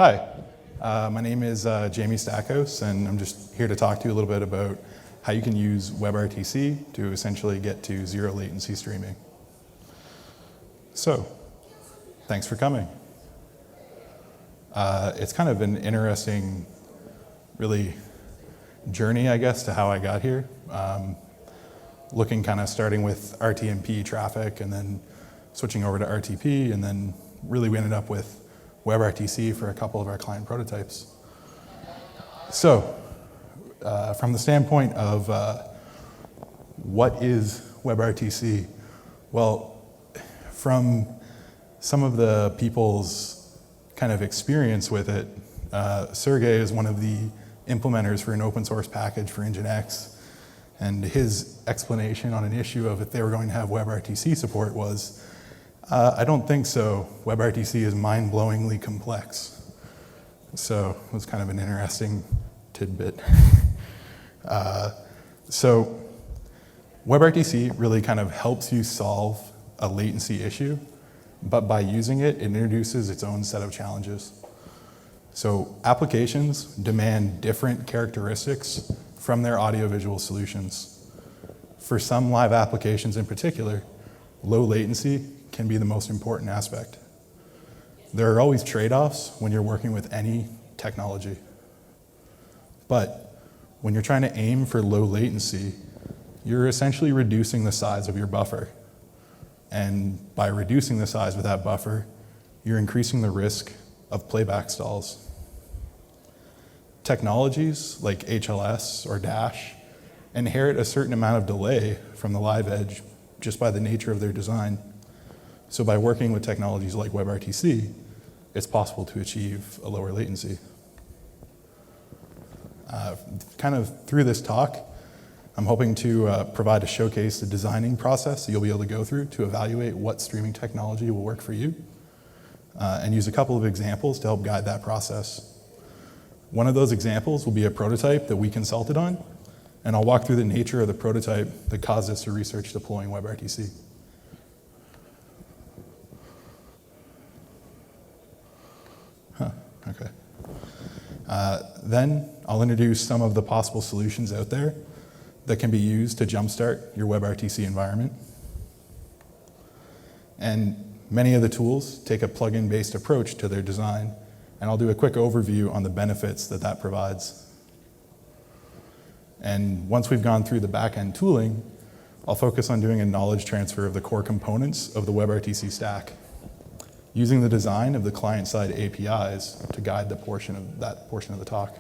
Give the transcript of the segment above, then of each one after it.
Hi, my name is Jamie Stackhouse, and I'm just here to talk to you a little bit about how you can use WebRTC to essentially get to zero latency streaming. So, thanks for coming. It's kind of an interesting, really, journey, I guess, to how I got here. Looking kind of starting with RTMP traffic and then switching over to RTP, and then really we ended up with WebRTC for a couple of our client prototypes. So, from the standpoint of what is WebRTC? Well, from some of the people's kind of experience with it, Sergey is one of the implementers for an open source package for Nginx, and his explanation on an issue of if they were going to have WebRTC support was, I don't think so. WebRTC is mind-blowingly complex. So it was kind of an interesting tidbit. So WebRTC really kind of helps you solve a latency issue, but by using it, it introduces its own set of challenges. So applications demand different characteristics from their audiovisual solutions. For some live applications in particular, low latency can be the most important aspect. There are always trade-offs when you're working with any technology. But when you're trying to aim for low latency, you're essentially reducing the size of your buffer. And by reducing the size of that buffer, you're increasing the risk of playback stalls. Technologies like HLS or Dash inherit a certain amount of delay from the live edge just by the nature of their design. So by working with technologies like WebRTC, it's possible to achieve a lower latency. Kind of through this talk, I'm hoping to provide a showcase the designing process that you'll be able to go through to evaluate what streaming technology will work for you, and use a couple of examples to help guide that process. One of those examples will be a prototype that we consulted on, and I'll walk through the nature of the prototype that caused us to research deploying WebRTC. Okay. Then I'll introduce some of the possible solutions out there that can be used to jumpstart your WebRTC environment. And many of the tools take a plugin based approach to their design, and I'll do a quick overview on the benefits that that provides. And once we've gone through the back-end tooling, I'll focus on doing a knowledge transfer of the core components of the WebRTC stack, using the design of the client-side APIs to guide that portion of the talk.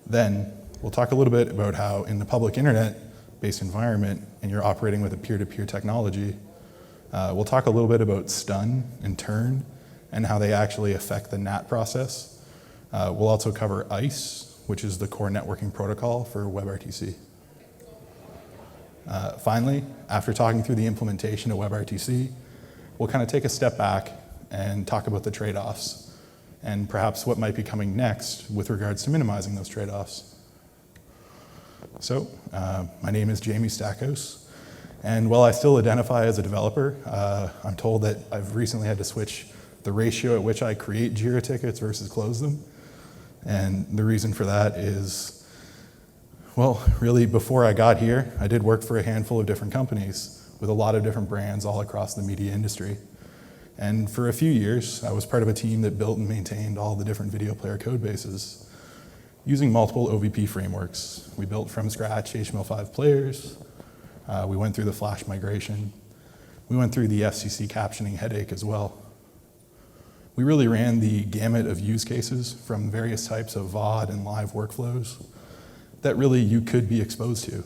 Then we'll talk a little bit about how in the public internet-based environment, and you're operating with a peer-to-peer technology, we'll talk a little bit about stun and turn and how they actually affect the NAT process. We'll also cover ICE, which is the core networking protocol for WebRTC. Finally, after talking through the implementation of WebRTC, we'll kind of take a step back and talk about the trade-offs and perhaps what might be coming next with regards to minimizing those trade-offs. So, my name is Jamie Stackhouse, and while I still identify as a developer, I'm told that I've recently had to switch the ratio at which I create JIRA tickets versus close them. And the reason for that is, well, really before I got here, I did work for a handful of different companies with a lot of different brands all across the media industry. And for a few years, I was part of a team that built and maintained all the different video player code bases using multiple OVP frameworks. We built from scratch HTML5 players. We went through the Flash migration. We went through the FCC captioning headache as well. We really ran the gamut of use cases from various types of VOD and live workflows that really you could be exposed to.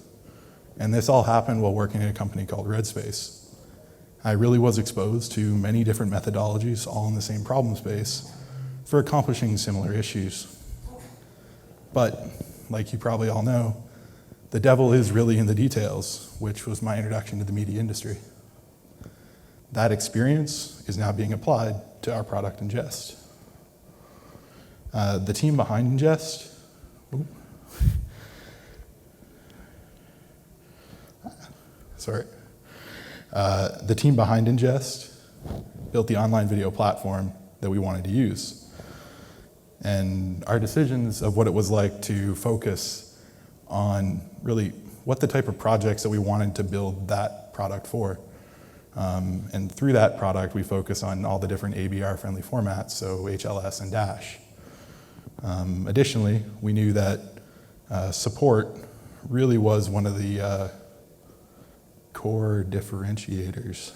And this all happened while working at a company called Redspace. I really was exposed to many different methodologies, all in the same problem space, for accomplishing similar issues. But, like you probably all know, the devil is really in the details, which was my introduction to the media industry. That experience is now being applied to our product Ingest. The team behind Ingest, the team behind Ingest built the online video platform that we wanted to use. And our decisions of what it was like to focus on really what the type of projects that we wanted to build that product for. And through that product, we focus on all the different ABR-friendly formats, so HLS and Dash. Additionally, we knew that support really was one of the core differentiators.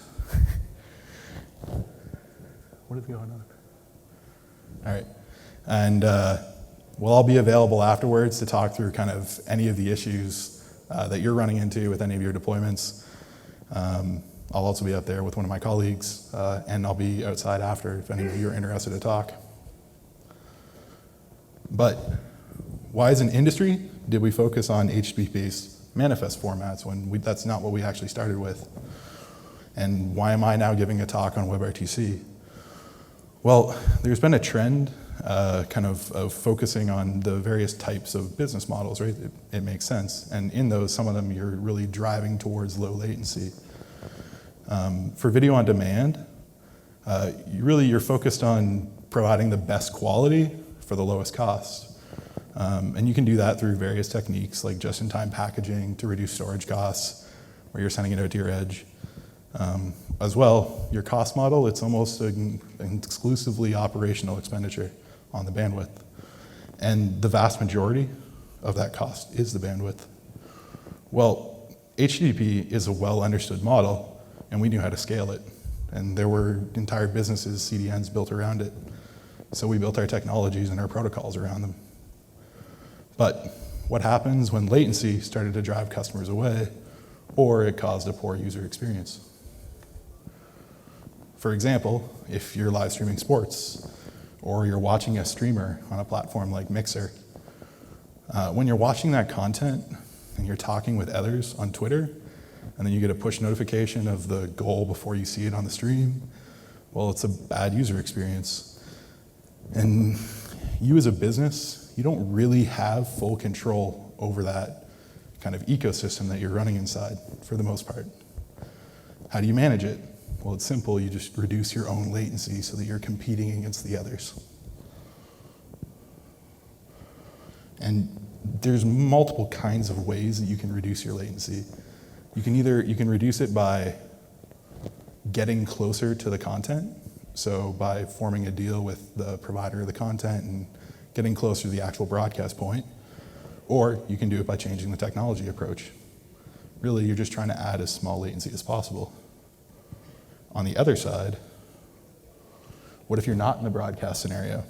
What is going on? All right. And we'll all be available afterwards to talk through kind of any of the issues that you're running into with any of your deployments. I'll also be out there with one of my colleagues, and I'll be outside after if any of you are interested to talk. But why as an industry did we focus on HTTP-based manifest formats when that's not what we actually started with? And why am I now giving a talk on WebRTC? Well, there's been a trend kind of focusing on the various types of business models, right? It makes sense. And in those, some of them you're really driving towards low latency. For video on demand, you're focused on providing the best quality for the lowest cost. And you can do that through various techniques like just-in-time packaging to reduce storage costs, where you're sending it out to your edge. As well, your cost model, it's almost an exclusively operational expenditure on the bandwidth. And the vast majority of that cost is the bandwidth. Well, HTTP is a well-understood model, and we knew how to scale it. And there were entire businesses, CDNs built around it. So we built our technologies and our protocols around them. But what happens when latency started to drive customers away, or it caused a poor user experience? For example, if you're live streaming sports, or you're watching a streamer on a platform like Mixer, when you're watching that content and you're talking with others on Twitter, and then you get a push notification of the goal before you see it on the stream, well, it's a bad user experience. And you as a business, you don't really have full control over that kind of ecosystem that you're running inside for the most part. How do you manage it? Well, it's simple. You just reduce your own latency so that you're competing against the others. And there's multiple kinds of ways that you can reduce your latency. You can reduce it by getting closer to the content, so by forming a deal with the provider of the content and getting closer to the actual broadcast point, or you can do it by changing the technology approach. Really, you're just trying to add as small latency as possible. On the other side, what if you're not in the broadcast scenario?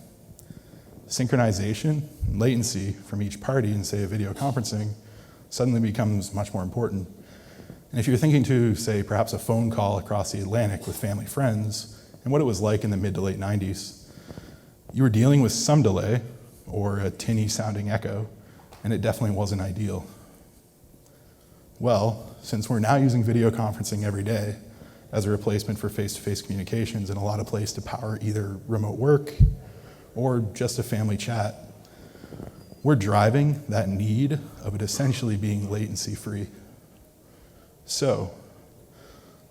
Synchronization, latency from each party in, say, a video conferencing suddenly becomes much more important. And if you're thinking to, say, perhaps a phone call across the Atlantic with family friends, and what it was like in the mid to late 90s, you were dealing with some delay or a tinny sounding echo, and it definitely wasn't ideal. Well, since we're now using video conferencing every day as a replacement for face-to-face communications and a lot of places to power either remote work or just a family chat, we're driving that need of it essentially being latency-free. So,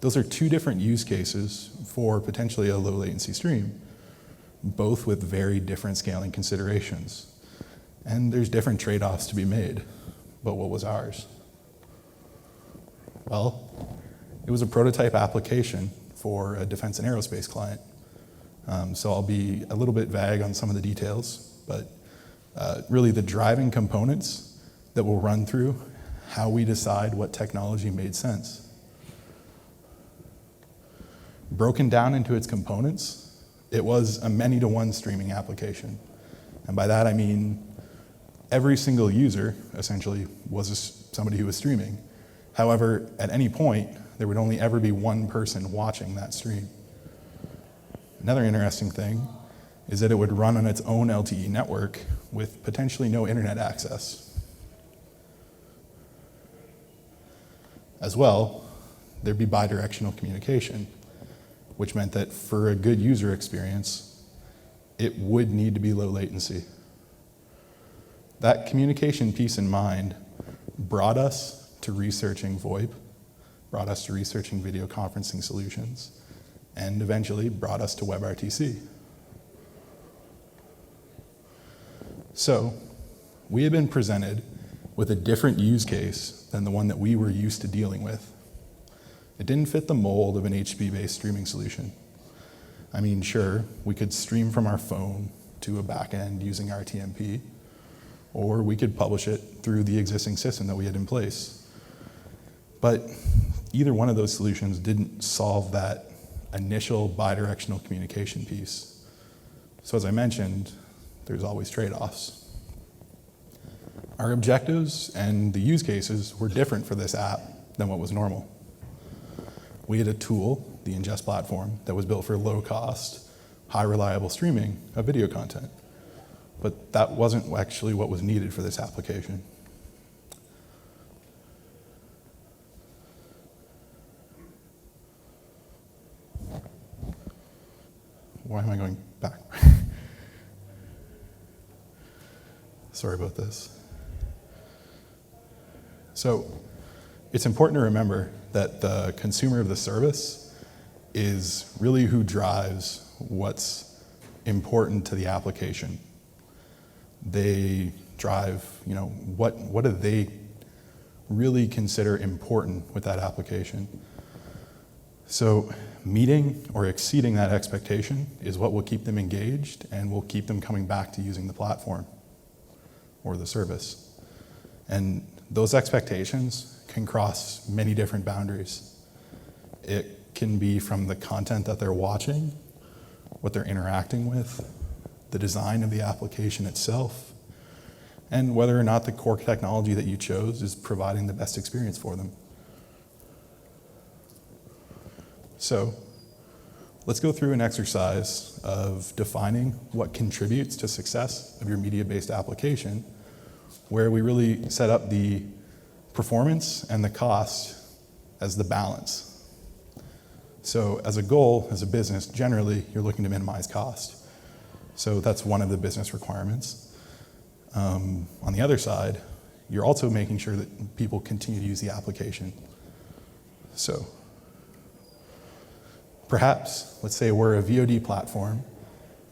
those are two different use cases for potentially a low latency stream, both with very different scaling considerations. And there's different trade-offs to be made, but what was ours? Well, it was a prototype application for a defense and aerospace client. So I'll be a little bit vague on some of the details, but really the driving components that we'll run through how we decide what technology made sense. Broken down into its components, it was a many-to-one streaming application. And by that I mean every single user essentially was somebody who was streaming. However, at any point, there would only ever be one person watching that stream. Another interesting thing is that it would run on its own LTE network with potentially no internet access. As well, there'd be bidirectional communication, which meant that for a good user experience, it would need to be low latency. That communication piece in mind brought us to researching VoIP, brought us to researching video conferencing solutions, and eventually brought us to WebRTC. So we had been presented with a different use case than the one that we were used to dealing with. It didn't fit the mold of an HTTP-based streaming solution. I mean, sure, we could stream from our phone to a backend using RTMP, or we could publish it through the existing system that we had in place. But either one of those solutions didn't solve that initial bidirectional communication piece. So as I mentioned, there's always trade-offs. Our objectives and the use cases were different for this app than what was normal. We had a tool, the ingest platform, that was built for low-cost, high-reliable streaming of video content. But that wasn't actually what was needed for this application. Why am I going back? Sorry about this. So it's important to remember that the consumer of the service is really who drives what's important to the application. They drive, what do they really consider important with that application? So meeting or exceeding that expectation is what will keep them engaged and will keep them coming back to using the platform or the service. And those expectations can cross many different boundaries. It can be from the content that they're watching, what they're interacting with, the design of the application itself, and whether or not the core technology that you chose is providing the best experience for them. So let's go through an exercise of defining what contributes to success of your media-based application, where we really set up the performance and the cost as the balance. So as a goal, as a business, generally, you're looking to minimize cost. So that's one of the business requirements. On the other side, you're also making sure that people continue to use the application. So perhaps, let's say we're a VOD platform,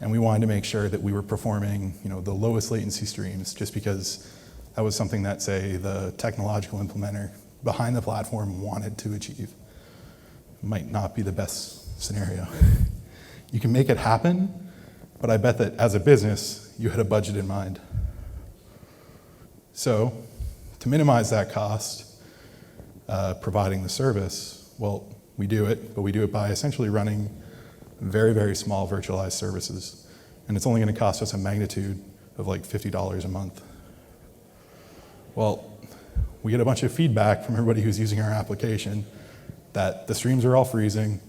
and we wanted to make sure that we were performing, the lowest latency streams, just because that was something that, say, the technological implementer behind the platform wanted to achieve. Might not be the best scenario. You can make it happen, but I bet that as a business, you had a budget in mind. So to minimize that cost, providing the service, well, we do it, but we do it by essentially running very, very small virtualized services. And it's only going to cost us a magnitude of like $50 a month. Well, we get a bunch of feedback from everybody who's using our application that the streams are all freezing.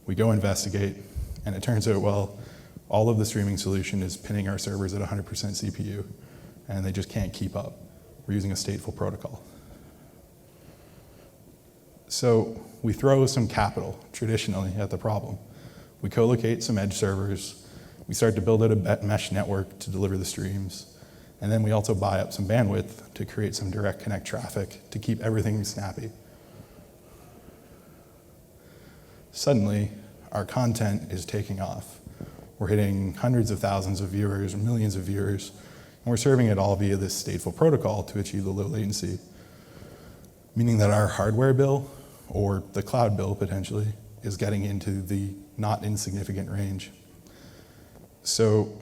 We go investigate, and it turns out, well, all of the streaming solution is pinning our servers at 100% CPU, and they just can't keep up. We're using a stateful protocol. So we throw some capital, traditionally, at the problem. We co-locate some edge servers. We start to build out a mesh network to deliver the streams. And then we also buy up some bandwidth to create some direct connect traffic to keep everything snappy. Suddenly, our content is taking off. We're hitting hundreds of thousands of viewers or millions of viewers, and we're serving it all via this stateful protocol to achieve the low latency, meaning that our hardware bill, or the cloud bill potentially, is getting into the not insignificant range. So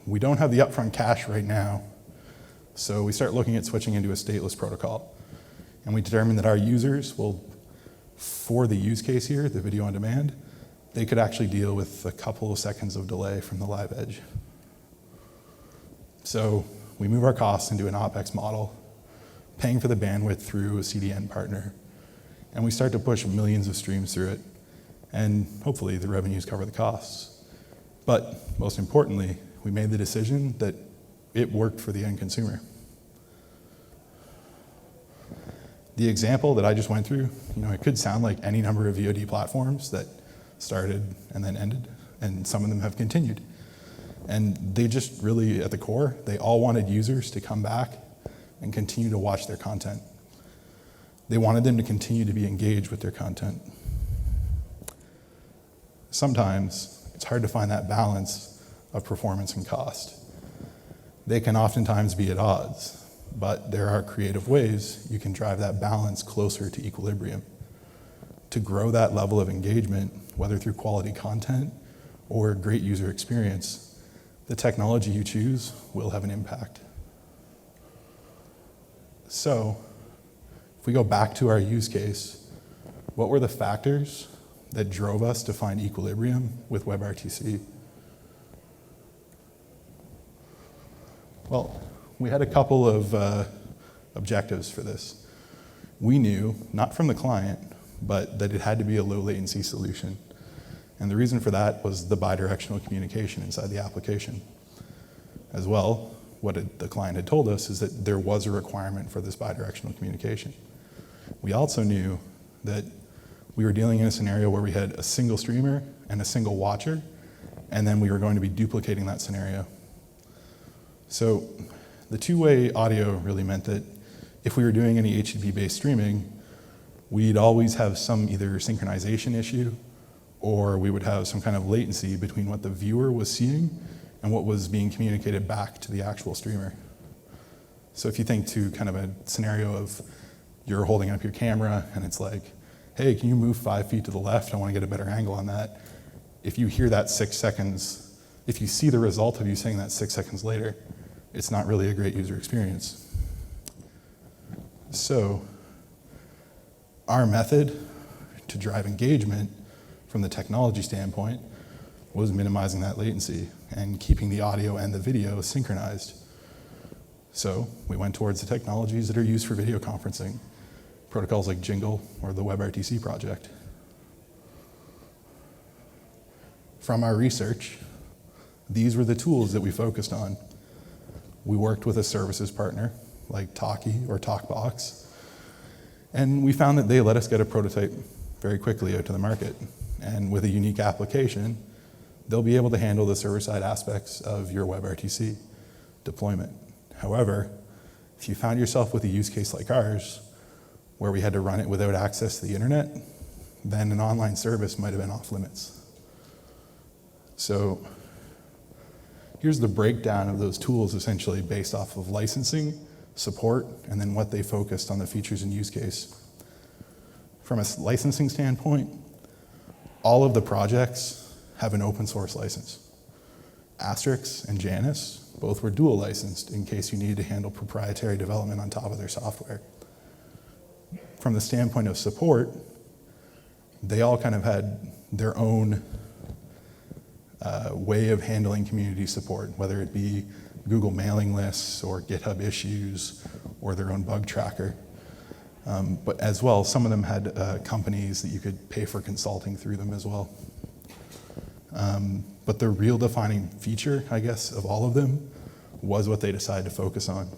we don't have the upfront cash right now, so we start looking at switching into a stateless protocol. And we determine that our users will, for the use case here, the video on demand, they could actually deal with a couple of seconds of delay from the live edge. So we move our costs into an OpEx model, paying for the bandwidth through a CDN partner, and we start to push millions of streams through it, and hopefully the revenues cover the costs. But most importantly, we made the decision that it worked for the end consumer. The example that I just went through, it could sound like any number of VOD platforms that started and then ended, and some of them have continued. And they just really, at the core, they all wanted users to come back and continue to watch their content. They wanted them to continue to be engaged with their content. Sometimes it's hard to find that balance of performance and cost. they can oftentimes be at odds, but there are creative ways you can drive that balance closer to equilibrium. To grow that level of engagement, whether through quality content or great user experience, the technology you choose will have an impact. So, if we go back to our use case, what were the factors that drove us to find equilibrium with WebRTC? Well, we had a couple of objectives for this. We knew, not from the client, but that it had to be a low latency solution. And the reason for that was the bidirectional communication inside the application. As well, what the client had told us is that there was a requirement for this bidirectional communication. We also knew that we were dealing in a scenario where we had a single streamer and a single watcher, and then we were going to be duplicating that scenario. So the two-way audio really meant that if we were doing any HTTP-based streaming, we'd always have some either synchronization issue or we would have some kind of latency between what the viewer was seeing and what was being communicated back to the actual streamer. So if you think to kind of a scenario of you're holding up your camera and it's like, hey, can you move 5 feet to the left? I want to get a better angle on that. If you hear that 6 seconds, if you see the result of you saying that 6 seconds later, it's not really a great user experience. So our method to drive engagement from the technology standpoint was minimizing that latency and keeping the audio and the video synchronized. So we went towards the technologies that are used for video conferencing, protocols like Jingle or the WebRTC project. From our research, these were the tools that we focused on. We worked with a services partner like Talkie or TalkBox, and we found that they let us get a prototype very quickly out to the market. And with a unique application, they'll be able to handle the server-side aspects of your WebRTC deployment. However, if you found yourself with a use case like ours, where we had to run it without access to the internet, then an online service might have been off limits. So here's the breakdown of those tools essentially based off of licensing, support, and then what they focused on the features and use case. From a licensing standpoint, all of the projects have an open source license. Asterisk and Janus both were dual licensed in case you needed to handle proprietary development on top of their software. From the standpoint of support, they all kind of had their own way of handling community support, whether it be Google mailing lists or GitHub issues or their own bug tracker. But as well, some of them had companies that you could pay for consulting through them as well. But the real defining feature, I guess, of all of them was what they decided to focus on.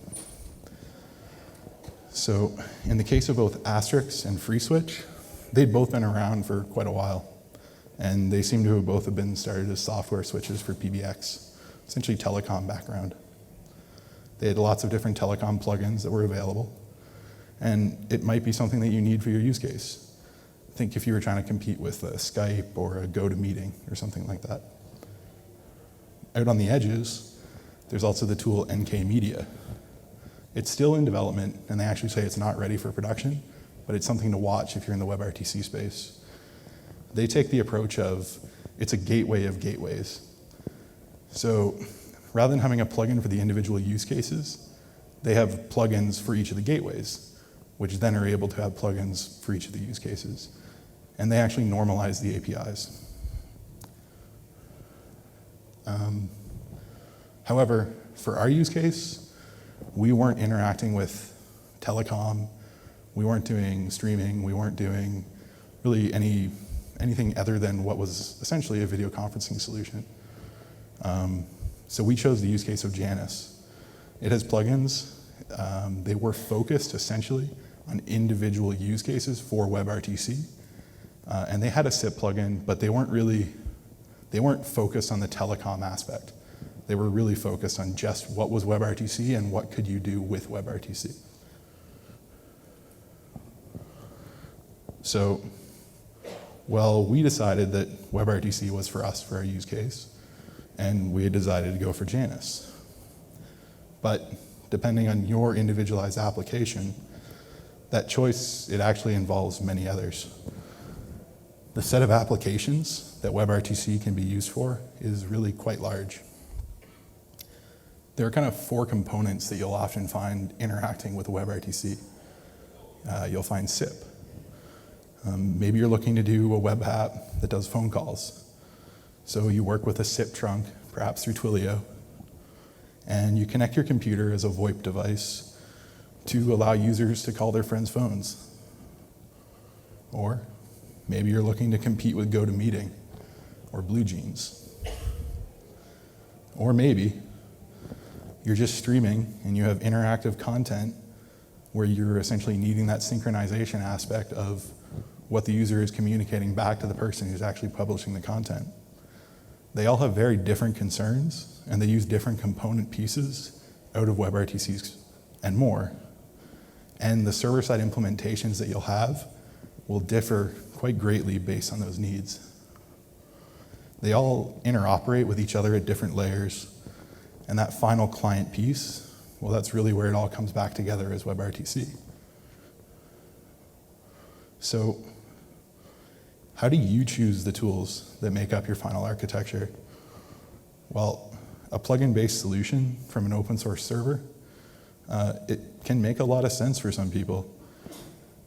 So in the case of both Asterisk and FreeSwitch, they'd both been around for quite a while. And they seem to have both been started as software switches for PBX, essentially telecom background. They had lots of different telecom plugins that were available. And it might be something that you need for your use case. Think if you were trying to compete with a Skype or a GoToMeeting or something like that. Out on the edges, there's also the tool NK Media. It's still in development, and they actually say it's not ready for production, but it's something to watch if you're in the WebRTC space. They take the approach of, it's a gateway of gateways. So rather than having a plugin for the individual use cases, they have plugins for each of the gateways, which then are able to have plugins for each of the use cases. And they actually normalize the APIs. However, for our use case, we weren't interacting with telecom, we weren't doing streaming, we weren't doing really anything other than what was essentially a video conferencing solution. So we chose the use case of Janus. It has plugins. They were focused essentially on individual use cases for WebRTC. And they had a SIP plugin, but they weren't focused on the telecom aspect. They were really focused on just what was WebRTC and what could you do with WebRTC. So, well, we decided that WebRTC was for us for our use case, and we had decided to go for Janus. But depending on your individualized application, that choice, it actually involves many others. The set of applications that WebRTC can be used for is really quite large. There are kind of 4 components that you'll often find interacting with WebRTC. You'll find SIP. Maybe you're looking to do a web app that does phone calls. So you work with a SIP trunk, perhaps through Twilio, and you connect your computer as a VoIP device to allow users to call their friends' phones. Or maybe you're looking to compete with GoToMeeting or BlueJeans. Or maybe you're just streaming and you have interactive content where you're essentially needing that synchronization aspect of what the user is communicating back to the person who's actually publishing the content. They all have very different concerns, and they use different component pieces out of WebRTCs and more. And the server-side implementations that you'll have will differ quite greatly based on those needs. They all interoperate with each other at different layers, and that final client piece, well, that's really where it all comes back together as WebRTC. So, how do you choose the tools that make up your final architecture? Well, a plugin-based solution from an open source server, it can make a lot of sense for some people.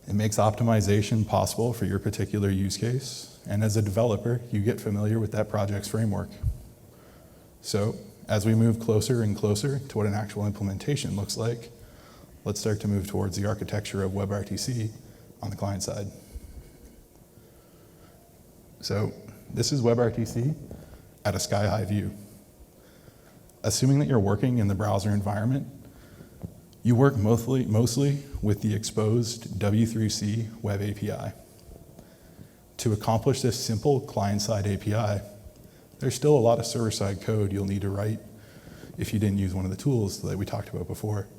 It makes optimization possible for your particular use case, and as a developer, you get familiar with that project's framework. So, as we move closer and closer to what an actual implementation looks like, let's start to move towards the architecture of WebRTC on the client side. So this is WebRTC at a sky-high view. Assuming that you're working in the browser environment, you work mostly with the exposed W3C web API. To accomplish this simple client-side API, there's still a lot of server-side code you'll need to write if you didn't use one of the tools that we talked about before.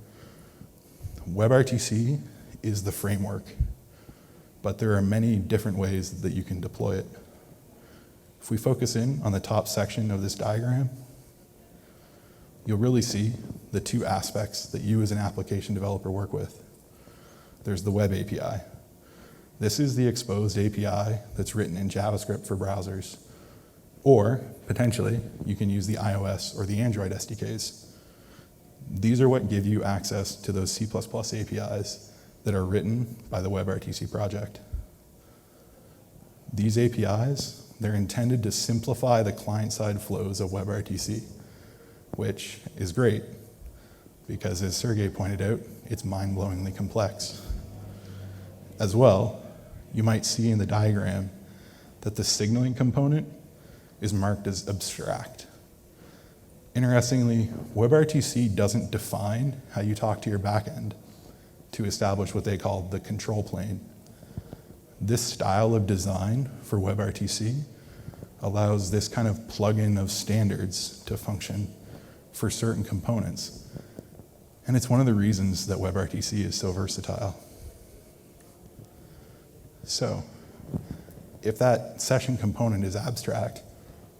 WebRTC is the framework, but there are many different ways that you can deploy it. If we focus in on the top section of this diagram, you'll really see the 2 aspects that you as an application developer work with. There's the web API. This is the exposed API that's written in JavaScript for browsers. Or, potentially, you can use the iOS or the Android SDKs. These are what give you access to those C++ APIs that are written by the WebRTC project. These APIs, they're intended to simplify the client-side flows of WebRTC, which is great, because as Sergey pointed out, it's mind-blowingly complex. As well, you might see in the diagram that the signaling component is marked as abstract. Interestingly, WebRTC doesn't define how you talk to your backend to establish what they call the control plane. This style of design for WebRTC allows this kind of plugin of standards to function for certain components. And it's one of the reasons that WebRTC is so versatile. So, if that session component is abstract,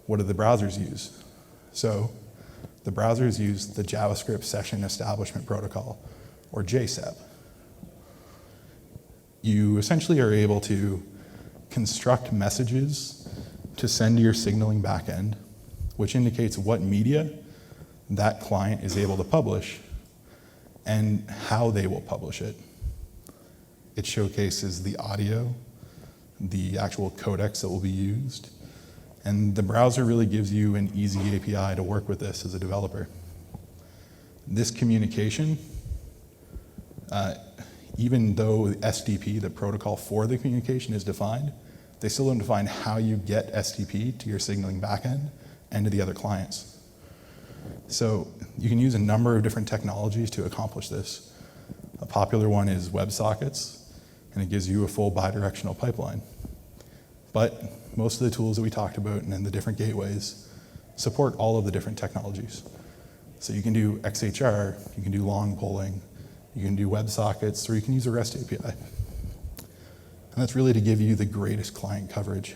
what do the browsers use? So, the browsers use the JavaScript Session Establishment Protocol, or JSEP. You essentially are able to construct messages to send to your signaling backend, which indicates what media that client is able to publish and how they will publish it. It showcases the audio, the actual codecs that will be used, and the browser really gives you an easy API to work with this as a developer. This communication, even though SDP, the protocol for the communication, is defined, they still don't define how you get SDP to your signaling backend and to the other clients. So you can use a number of different technologies to accomplish this. A popular one is Websockets, and it gives you a full bidirectional pipeline. But most of the tools that we talked about and then the different gateways support all of the different technologies. So you can do XHR, you can do long polling, you can do WebSockets, or you can use a REST API. And that's really to give you the greatest client coverage.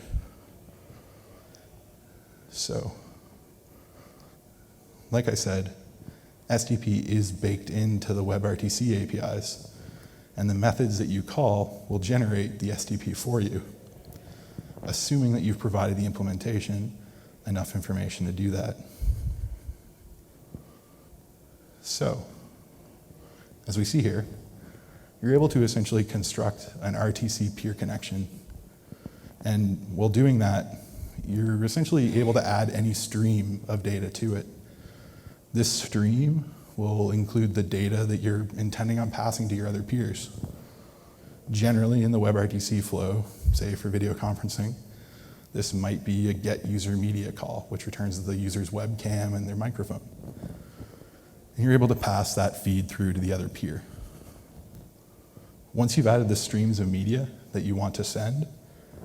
So, like I said, SDP is baked into the WebRTC APIs, and the methods that you call will generate the SDP for you, assuming that you've provided the implementation enough information to do that. So, as we see here, you're able to essentially construct an RTC peer connection. And while doing that, you're essentially able to add any stream of data to it. This stream will include the data that you're intending on passing to your other peers. Generally, in the WebRTC flow, say for video conferencing, this might be a get user media call, which returns the user's webcam and their microphone. And you're able to pass that feed through to the other peer. Once you've added the streams of media that you want to send,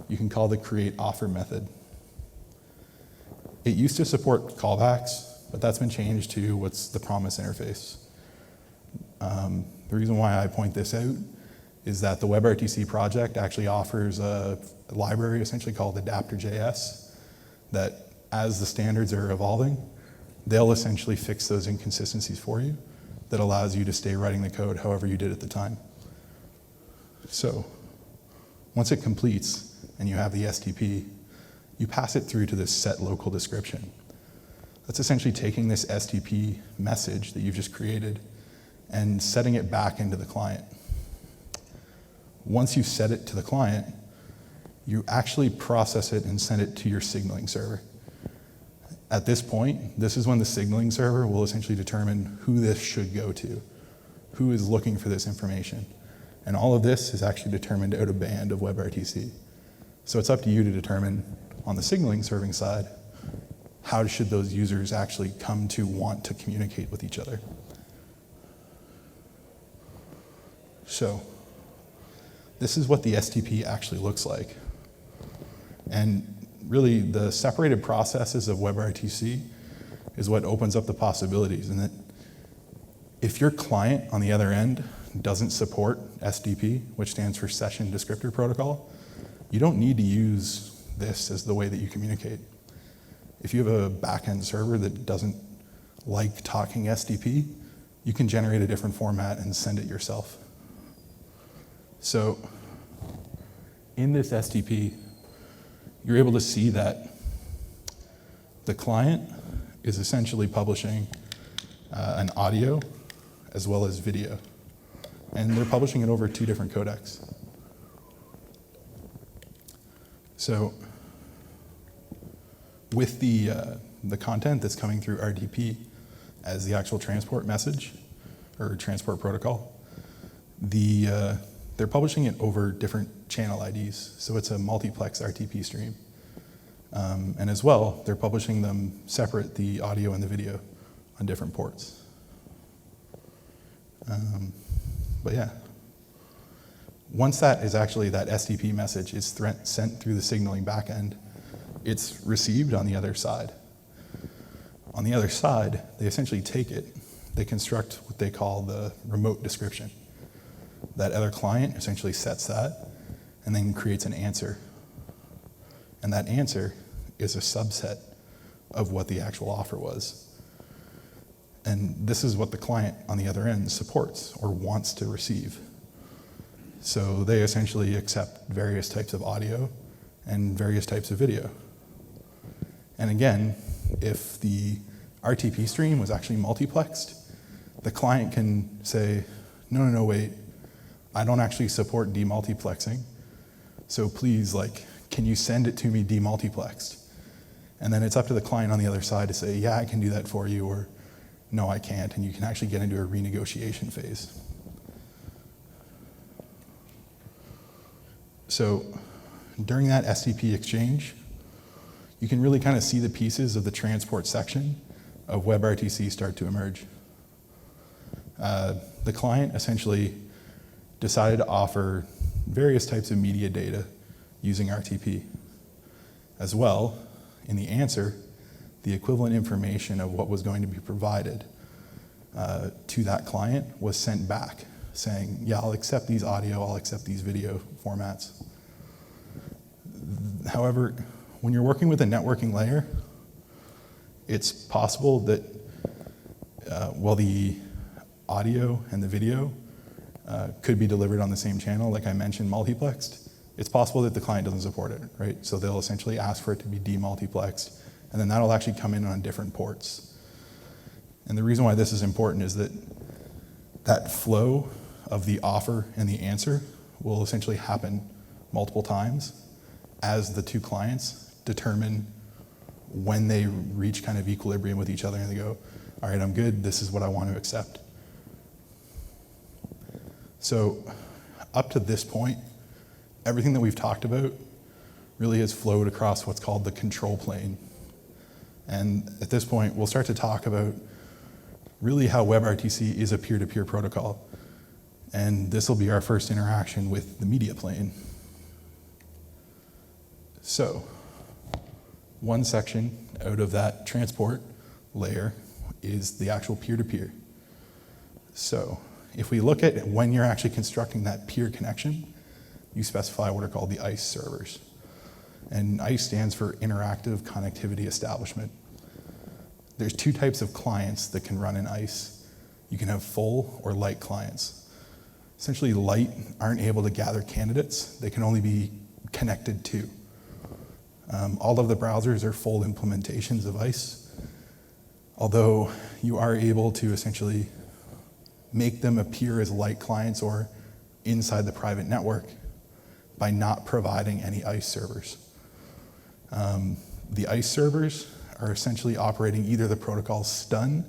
you can call the create offer method. It used to support callbacks, but that's been changed to what's the promise interface. The reason why I point this out is that the WebRTC project actually offers a library essentially called Adapter.js that, as the standards are evolving, they'll essentially fix those inconsistencies for you that allows you to stay writing the code however you did at the time. So once it completes and you have the SDP, you pass it through to this set local description. That's essentially taking this SDP message that you've just created and setting it back into the client. Once you've set it to the client, you actually process it and send it to your signaling server. At this point, this is when the signaling server will essentially determine who this should go to, who is looking for this information. And all of this is actually determined out of band of WebRTC. So it's up to you to determine on the signaling serving side, how should those users actually come to want to communicate with each other. So this is what the SDP actually looks like. And really, the separated processes of WebRTC is what opens up the possibilities. And that if your client on the other end doesn't support SDP, which stands for Session Descriptor Protocol, you don't need to use this as the way that you communicate. If you have a backend server that doesn't like talking SDP, you can generate a different format and send it yourself. So in this SDP, you're able to see that the client is essentially publishing an audio as well as video. And they're publishing it over 2 different codecs. So with the content that's coming through RDP as the actual transport message or transport protocol, they're publishing it over different channel IDs. So it's a multiplex RTP stream. And as well, they're publishing them separate, the audio and the video, on different ports. But yeah, once that SDP message is sent through the signaling backend, it's received on the other side. On the other side, they essentially take it, they construct what they call the remote description. That other client essentially sets that and then creates an answer. And that answer is a subset of what the actual offer was. And this is what the client on the other end supports or wants to receive. So they essentially accept various types of audio and various types of video. And again, if the RTP stream was actually multiplexed, the client can say, no, wait, I don't actually support demultiplexing. So please, can you send it to me demultiplexed? And then it's up to the client on the other side to say, yeah, I can do that for you, or no, I can't, and you can actually get into a renegotiation phase. So during that SDP exchange, you can really kind of see the pieces of the transport section of WebRTC start to emerge. The client essentially decided to offer various types of media data using RTP. As well, in the answer, the equivalent information of what was going to be provided to that client was sent back, saying, yeah, I'll accept these audio, I'll accept these video formats. However, when you're working with a networking layer, it's possible that while the audio and the video could be delivered on the same channel, like I mentioned, multiplexed, it's possible that the client doesn't support it, right? So they'll essentially ask for it to be demultiplexed, and then that'll actually come in on different ports. And the reason why this is important is that that flow of the offer and the answer will essentially happen multiple times as the two clients determine when they reach kind of equilibrium with each other and they go, all right, I'm good, this is what I want to accept. So up to this point, everything that we've talked about really has flowed across what's called the control plane. And at this point, we'll start to talk about really how WebRTC is a peer-to-peer protocol. And this will be our first interaction with the media plane. So, one section out of that transport layer is the actual peer-to-peer. So, if we look at when you're actually constructing that peer connection, you specify what are called the ICE servers. And ICE stands for Interactive Connectivity Establishment. There's two types of clients that can run in ICE. You can have full or light clients. Essentially, light aren't able to gather candidates. They can only be connected to. All of the browsers are full implementations of ICE, although you are able to essentially make them appear as light clients or inside the private network by not providing any ICE servers. The ICE servers are essentially operating either the protocol stun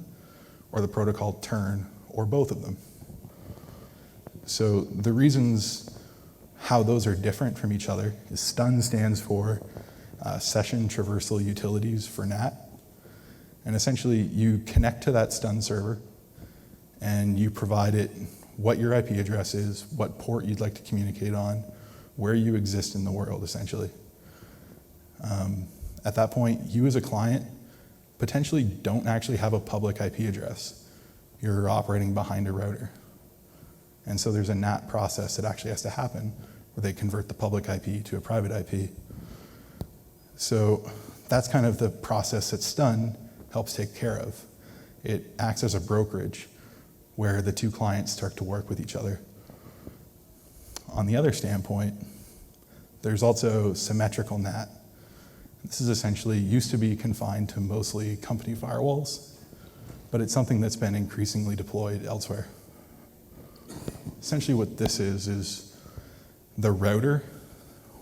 or the protocol turn, or both of them. So the reasons how those are different from each other is stun stands for Session Traversal Utilities for NAT. And essentially you connect to that stun server and you provide it what your IP address is, what port you'd like to communicate on, where you exist in the world, essentially. At that point, you as a client potentially don't actually have a public IP address. You're operating behind a router. And so there's a NAT process that actually has to happen where they convert the public IP to a private IP. So that's kind of the process that stun helps take care of. It acts as a brokerage where the two clients start to work with each other. On the other standpoint, there's also Symmetrical Nat. This is essentially used to be confined to mostly company firewalls, but it's something that's been increasingly deployed elsewhere. Essentially what this is the router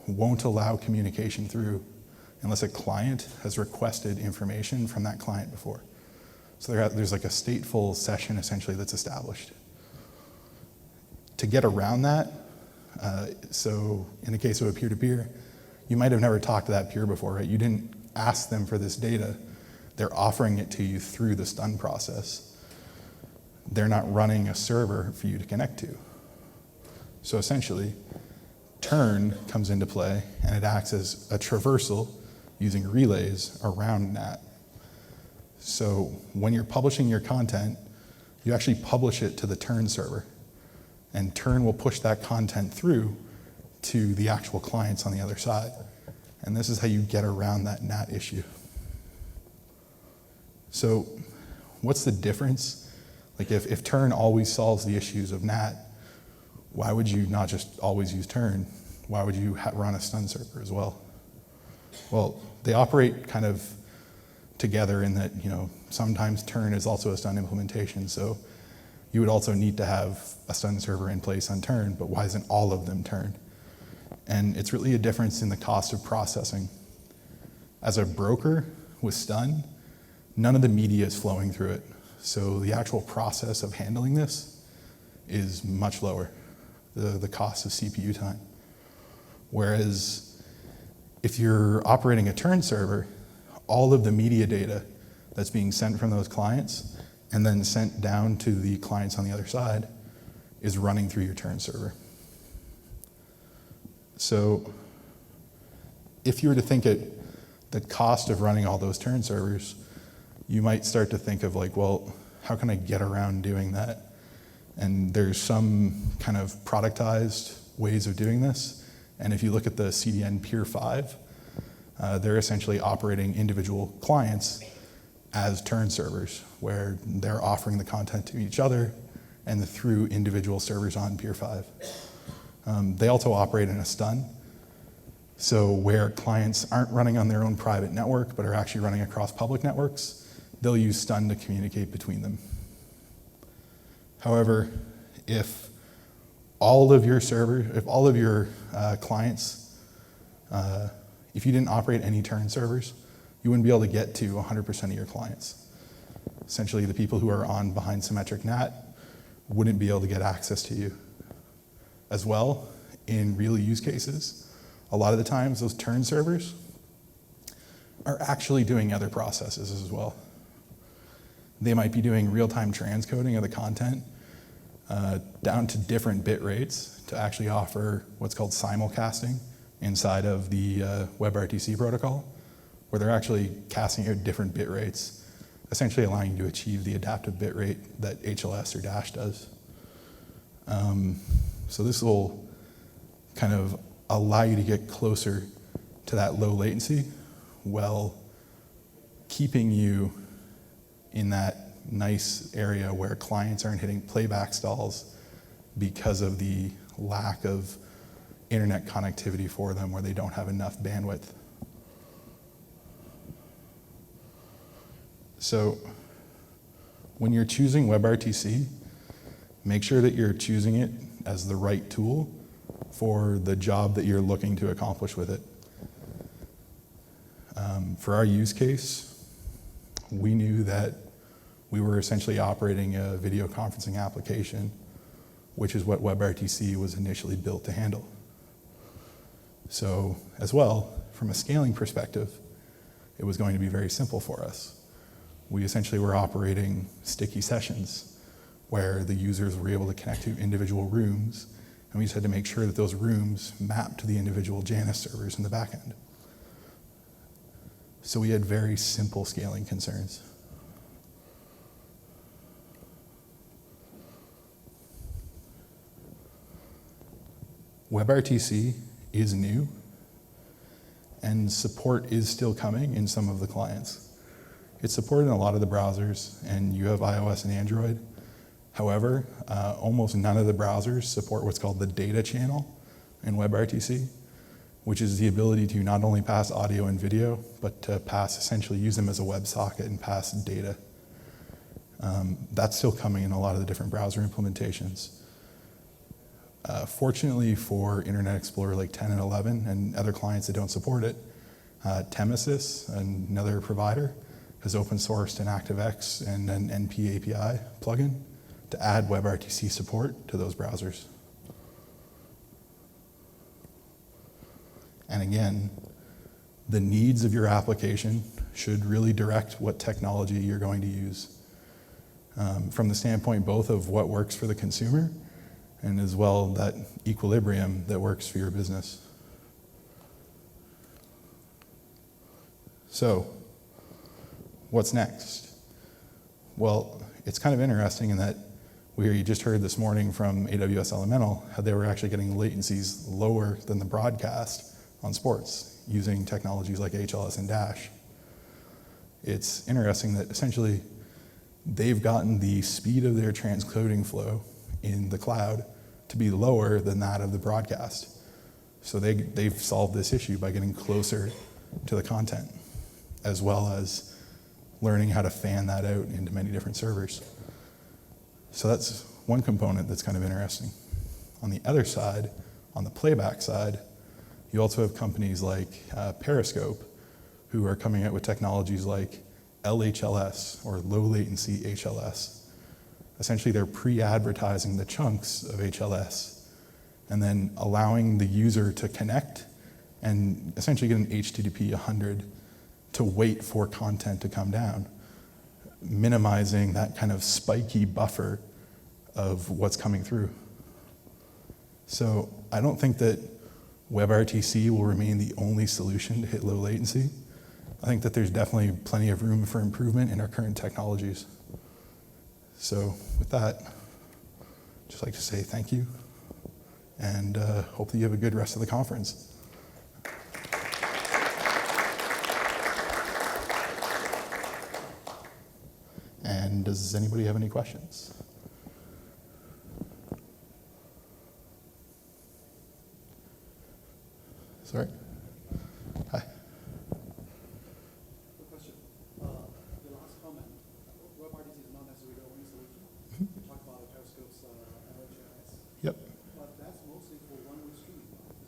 won't allow communication through unless a client has requested information from that client before. So there's like a stateful session essentially that's established. To get around that, so in the case of a peer-to-peer, you might have never talked to that peer before, right? You didn't ask them for this data. They're offering it to you through the stun process. They're not running a server for you to connect to. So essentially, turn comes into play and it acts as a traversal using relays around NAT. So when you're publishing your content, you actually publish it to the turn server. And turn will push that content through to the actual clients on the other side. And this is how you get around that NAT issue. So what's the difference? Like if turn always solves the issues of NAT, why would you not just always use turn? Why would you run a stun server as well? Well, they operate kind of together in that, sometimes turn is also a stun implementation. So you would also need to have a stun server in place on turn, but why isn't all of them turn? And it's really a difference in the cost of processing. As a broker with stun, none of the media is flowing through it. So the actual process of handling this is much lower, the cost of CPU time. Whereas if you're operating a turn server, all of the media data that's being sent from those clients and then sent down to the clients on the other side is running through your turn server. So if you were to think at the cost of running all those turn servers, you might start to think of like, well, how can I get around doing that? And there's some kind of productized ways of doing this. And if you look at the CDN Peer 5, they're essentially operating individual clients as turn servers, where they're offering the content to each other and through individual servers on Pier 5. They also operate in a stun, so where clients aren't running on their own private network but are actually running across public networks, they'll use stun to communicate between them. However, if all of your clients, if you didn't operate any turn servers, you wouldn't be able to get to 100% of your clients. Essentially, the people who are on behind Symmetrical Nat wouldn't be able to get access to you. As well, in real use cases, a lot of the times those turn servers are actually doing other processes as well. They might be doing real-time transcoding of the content down to different bit rates to actually offer what's called simulcasting inside of the WebRTC protocol, where they're actually casting out different bit rates, essentially allowing you to achieve the adaptive bit rate that HLS or Dash does. So this will kind of allow you to get closer to that low latency while keeping you in that nice area where clients aren't hitting playback stalls because of the lack of internet connectivity for them, where they don't have enough bandwidth. So when you're choosing WebRTC, make sure that you're choosing it as the right tool for the job that you're looking to accomplish with it. For our use case, we knew that we were essentially operating a video conferencing application, which is what WebRTC was initially built to handle. So as well, from a scaling perspective, it was going to be very simple for us. We essentially were operating sticky sessions where the users were able to connect to individual rooms, and we just had to make sure that those rooms mapped to the individual Janus servers in the back end. So we had very simple scaling concerns. WebRTC is new, and support is still coming in some of the clients. It's supported in a lot of the browsers, and you have iOS and Android. However, almost none of the browsers support what's called the data channel in WebRTC, which is the ability to not only pass audio and video, but to essentially use them as a WebSocket and pass data. That's still coming in a lot of the different browser implementations. Fortunately for Internet Explorer like 10 and 11 and other clients that don't support it, Temesys, another provider, has open sourced an ActiveX and an NP API plugin to add WebRTC support to those browsers. And again, the needs of your application should really direct what technology you're going to use, from the standpoint both of what works for the consumer and as well that equilibrium that works for your business. So, what's next? Well, it's kind of interesting in that you just heard this morning from AWS Elemental how they were actually getting latencies lower than the broadcast on sports using technologies like HLS and Dash. It's interesting that essentially they've gotten the speed of their transcoding flow in the cloud to be lower than that of the broadcast. So they've solved this issue by getting closer to the content, as well as learning how to fan that out into many different servers. So that's one component that's kind of interesting. On the other side, on the playback side, you also have companies like Periscope, who are coming out with technologies like LHLS, or low latency HLS. Essentially, they're pre-advertising the chunks of HLS and then allowing the user to connect and essentially get an HTTP 100 to wait for content to come down, minimizing that kind of spiky buffer of what's coming through. So I don't think that WebRTC will remain the only solution to hit low latency. I think that there's definitely plenty of room for improvement in our current technologies. So with that, I'd just like to say thank you, and hopefully you have a good rest of the conference. And does anybody have any questions? Sorry. Hi. Quick question. The last comment, WebRTC is not necessarily the only solution. You talked about Periscope's LHS. Yep. But that's mostly for one-way streaming.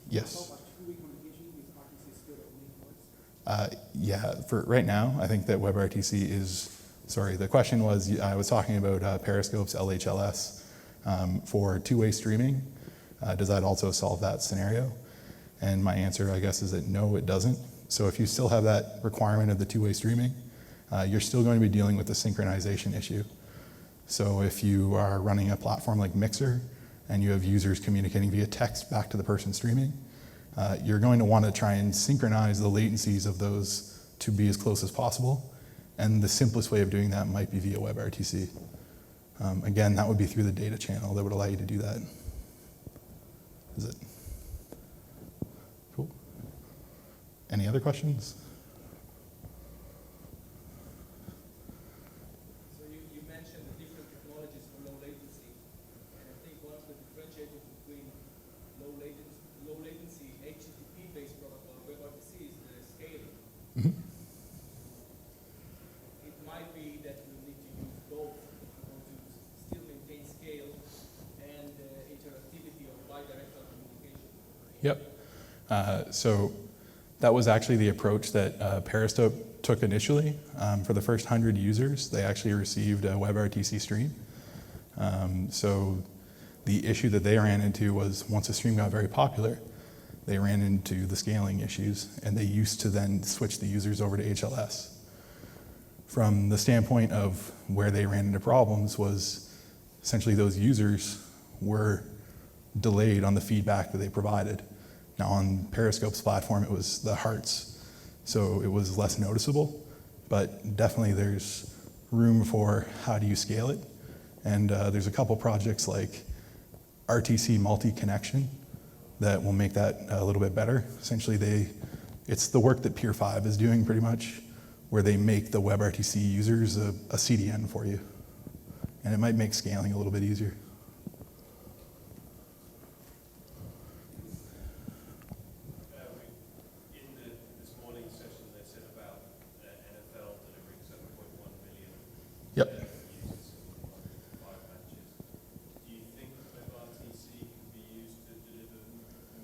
Yes. Talk about two-way communication, is RTC still the only choice? Yeah, for right now, I think that WebRTC is, sorry, the question was, I was talking about Periscope's LHLS for two-way streaming. Does that also solve that scenario? And my answer, I guess, is that no, it doesn't. So if you still have that requirement of the two-way streaming, you're still going to be dealing with the synchronization issue. So if you are running a platform like Mixer and you have users communicating via text back to the person streaming, you're going to want to try and synchronize the latencies of those to be as close as possible. And the simplest way of doing that might be via WebRTC. Again, that would be through the data channel that would allow you to do that. Is it? Cool. Any other questions? So you mentioned the different technologies for low latency, and I think one of the differentiators between low latency HTTP-based protocol and WebRTC is the scaling. Mm-hmm. It might be that you need to use both if you want to still maintain scale and interactivity of bidirectional communication. Yep. So that was actually the approach that Periscope took initially. For the first 100 users, they actually received a WebRTC stream. So the issue that they ran into was once a stream got very popular, they ran into the scaling issues, and they used to then switch the users over to HLS. From the standpoint of where they ran into problems was essentially those users were delayed on the feedback that they provided. Now on Periscope's platform, it was the hearts, so it was less noticeable, but definitely there's room for how do you scale it. And there's a couple projects like RTC multi-connection that will make that a little bit better. Essentially, it's the work that Peer 5 is doing pretty much, where they make the WebRTC users a CDN for you. And it might make scaling a little bit easier. Yep. Users in 5 matches. Do you think WebRTC can be used to deliver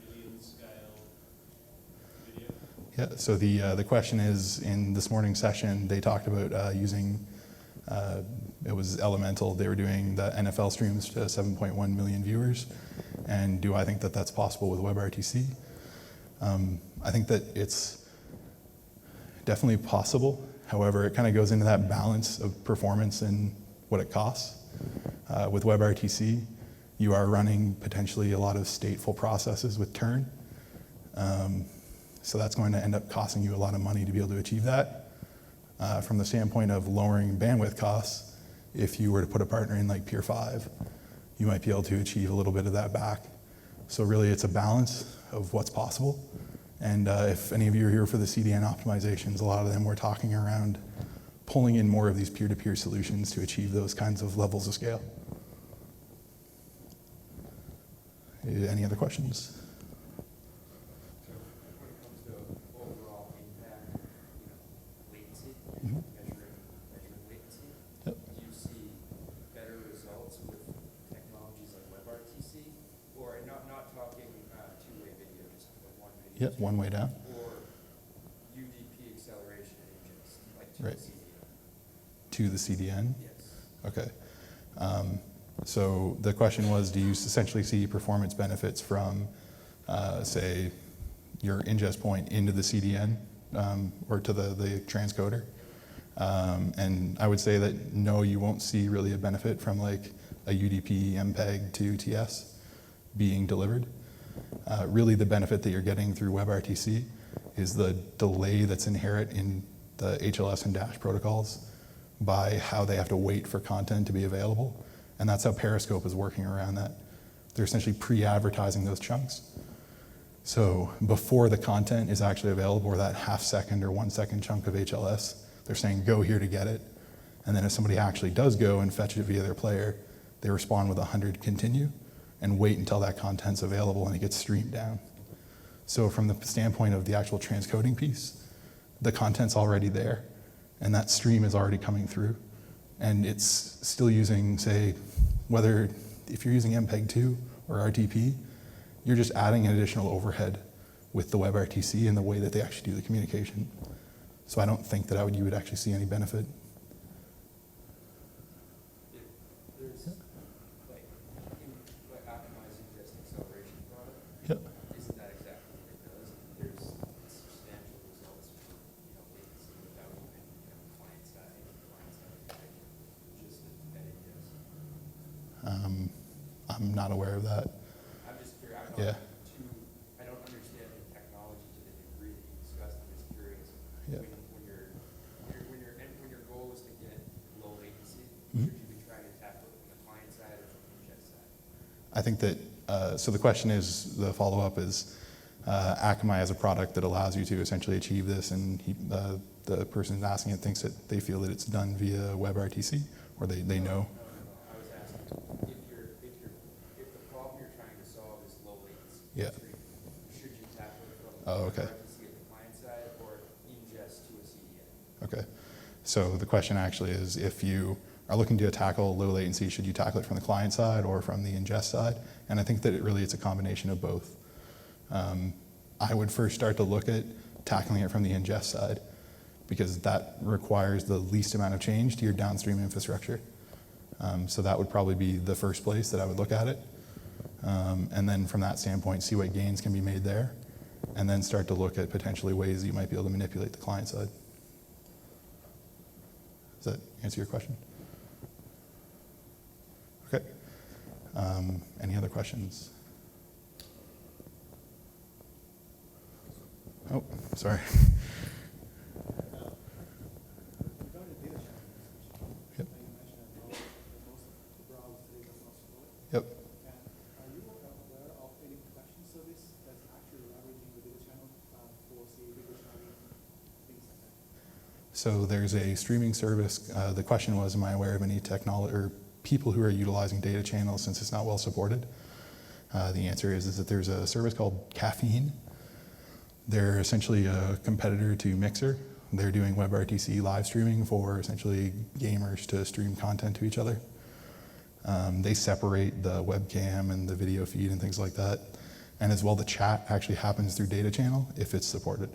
million-scale video? Yeah. So the question is, in this morning's session, they talked about using. It was Elemental. They were doing the NFL streams to 7.1 million viewers, and do I think that that's possible with WebRTC? I think that it's definitely possible. However, it kind of goes into that balance of performance and what it costs. With WebRTC, you are running potentially a lot of stateful processes with turn. So that's going to end up costing you a lot of money to be able to achieve that. From the standpoint of lowering bandwidth costs, if you were to put a partner in like Peer 5, you might be able to achieve a little bit of that back. So really it's a balance of what's possible. And if any of you are here for the CDN optimizations, a lot of them were talking around pulling in more of these peer-to-peer solutions to achieve those kinds of levels of scale. Any other questions? So when it comes to overall impact, latency, Mhm. measuring latency, Yep. do you see better results with technologies like WebRTC, or not talking two-way video, just like one video? Yep, one way down. Or UDP acceleration engines, like to Right. the CDN? To the CDN? Yes. Okay. So the question was, do you essentially see performance benefits from, say, your ingest point into the CDN or to the transcoder? And I would say that no, you won't see really a benefit from like a UDP MPEG to TS being delivered. Really the benefit that you're getting through WebRTC is the delay that's inherent in the HLS and Dash protocols by how they have to wait for content to be available. And that's how Periscope is working around that. They're essentially pre-advertising those chunks. So before the content is actually available, or that half second or 1 second chunk of HLS, they're saying, go here to get it. And then if somebody actually does go and fetch it via their player, they respond with 100 continue and wait until that content's available and it gets streamed down. So from the standpoint of the actual transcoding piece, the content's already there, and that stream is already coming through. And it's still using, say, whether if you're using MPEG-2 or RTP, you're just adding an additional overhead with the WebRTC and the way that they actually do the communication. So I don't think that you would actually see any benefit. There's, like, like optimizing just acceleration product. Yep. Isn't that exactly what it does? There's substantial results for, latency without even, client-side detection, just that it does. I'm not aware of that. I'm just curious, Yeah. I don't understand the technology to the degree that you discussed. I'm just curious. Yeah. When your goal is to get low latency, Mhm. should you be trying to tackle it from the client side or from the ingest side? I think that, so the question is, the follow-up is, Akamai has a product that allows you to essentially achieve this, and the person asking it thinks that they feel that it's done via WebRTC, or they know. No. I was asking if the problem you're trying to solve is low latency, Yeah. should you tackle it from Oh, okay. WebRTC at the client side or ingest to a CDN? Okay. So the question actually is, if you are looking to tackle low latency, should you tackle it from the client side or from the ingest side? And I think that it's a combination of both. I would first start to look at tackling it from the ingest side, because that requires the least amount of change to your downstream infrastructure. So that would probably be the first place that I would look at it. And then from that standpoint, see what gains can be made there, and then start to look at potentially ways that you might be able to manipulate the client side. Does that answer your question? Okay. Any other questions? Oh, sorry. Regarding data sharing, Yep. you mentioned that most of the browsers today does not support it. Yep. And are you aware of any collection service that's actually leveraging the data channel for, say, video sharing, things like that? So there's a streaming service. The question was, am I aware of any technology or people who are utilizing data channels since it's not well supported? The answer is that there's a service called Caffeine. They're essentially a competitor to Mixer. They're doing WebRTC live streaming for essentially gamers to stream content to each other. They separate the webcam and the video feed and things like that. And as well, the chat actually happens through data channel if it's supported.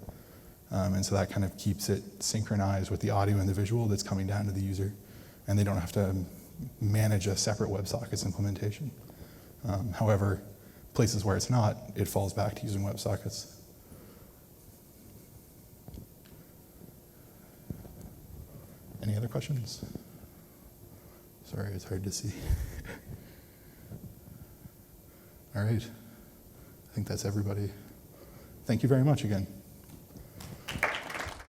And so that kind of keeps it synchronized with the audio and the visual that's coming down to the user. And they don't have to manage a separate WebSockets implementation. However, places where it's not, it falls back to using WebSockets. Any other questions? Sorry, it's hard to see. All right. I think that's everybody. Thank you very much again.